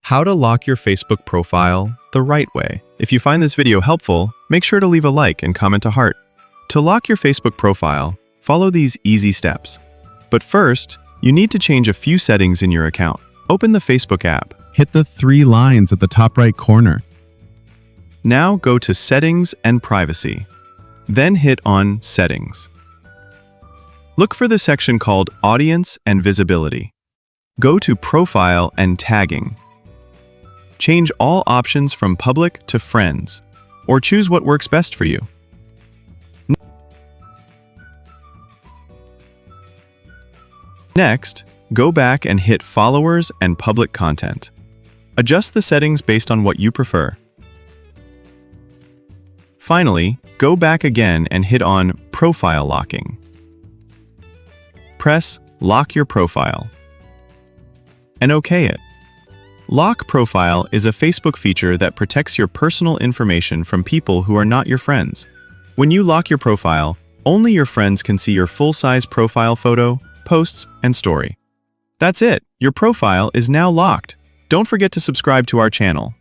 How to lock your Facebook profile the right way. If you find this video helpful, make sure to leave a like and comment a heart. To lock your Facebook profile, follow these easy steps. But first, you need to change a few settings in your account. Open the Facebook app. Hit the three lines at the top right corner. Now go to Settings and Privacy. Then hit on Settings. Look for the section called Audience and Visibility. Go to Profile and Tagging. Change all options from public to friends, or choose what works best for you. Next, go back and hit Followers and Public Content. Adjust the settings based on what you prefer. Finally, go back again and hit on Profile Locking. Press Lock Your Profile and OK it. Lock Profile is a Facebook feature that protects your personal information from people who are not your friends. When you lock your profile, only your friends can see your full-size profile photo, posts, and story. That's it. Your profile is now locked. Don't forget to subscribe to our channel.